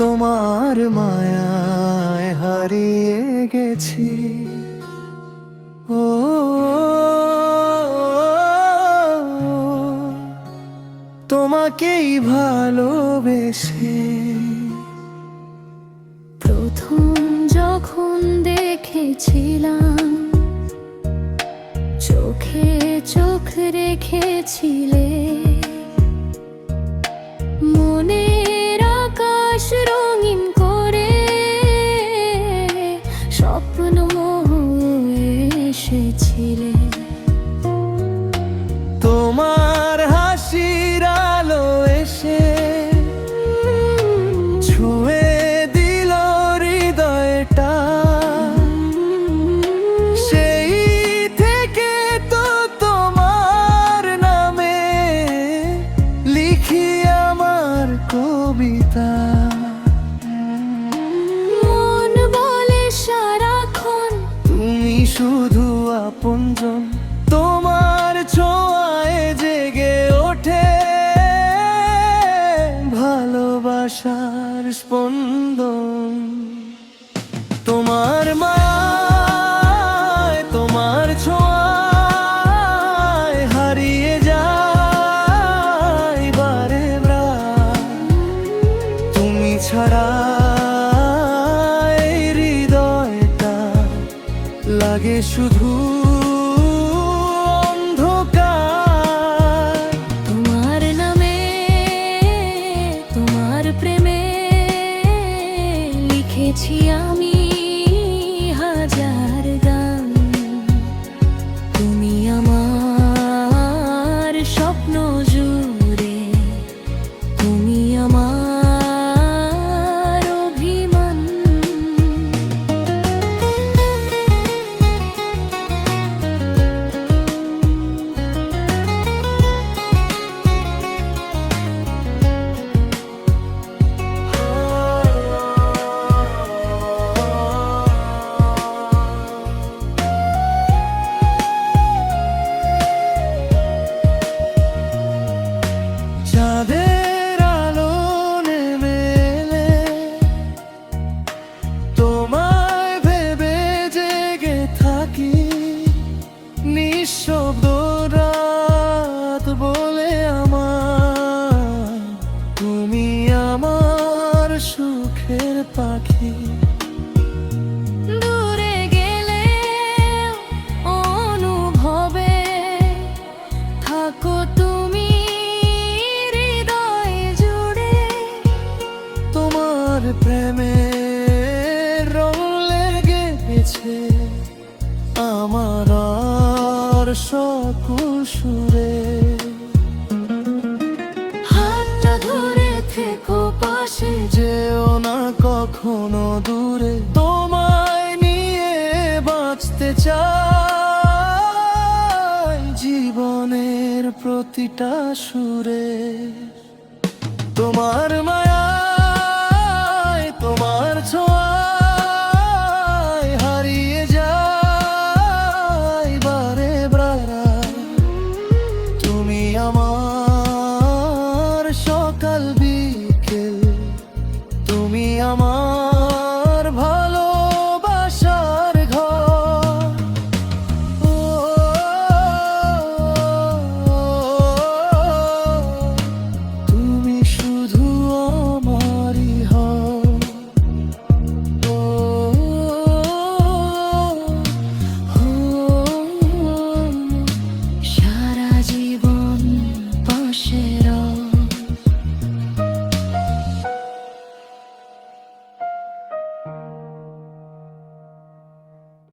তোমার মায়ায় হারিয়ে গেছি, ও তোমাকেই ভালোবেসে। প্রথম যখন দেখেছিলাম, চোখে চোখ রেখেছিলে, মনের আকাশ রঙিন করে স্বপ্ন এসেছিলে। তোমার হাসির আলো এসে ছুঁয়ে দিল হৃদয়টা, সেই থেকে তো তোমার নামে লিখি আমার কবিতা। মন বলে সারাক্ষণ তুমি শুধু আপনজন, তোমার ছোঁয়ায় জেগে ওঠে ভালোবাসার স্পন্দন। তোমার মায়ায়, তোমার ছোঁয়ায় হারিয়ে যায় বারে বার। তুমি ছাড়া এই হৃদয়টা লাগে শুধু অন্ধকার। তোমার নামে, তোমার প্রেমে লিখেছি আমি হাজার গান। তুমি আমার স্বপ্ন জুড়ে, তুমি আমার অভিমান। চাঁদের আলো নেমে এলে তোমায় ভেবে জেগে থাকি, নিঃশব্দ রাত বলে আমার তুমি আমার সুখের পাখি। দূরে গেলে অনুভবে থাকো তুমি হৃদয় জুড়ে। তোমার প্রেমের রং লেগে গেছে আমার আর সকল সুরে। হাতটা ধরে থেকো পাশে, যেও না কখনো দূরে, তোমায় নিয়ে বাঁচতে চাই জীবনের প্রতিটা সুরে। তোমার মায়া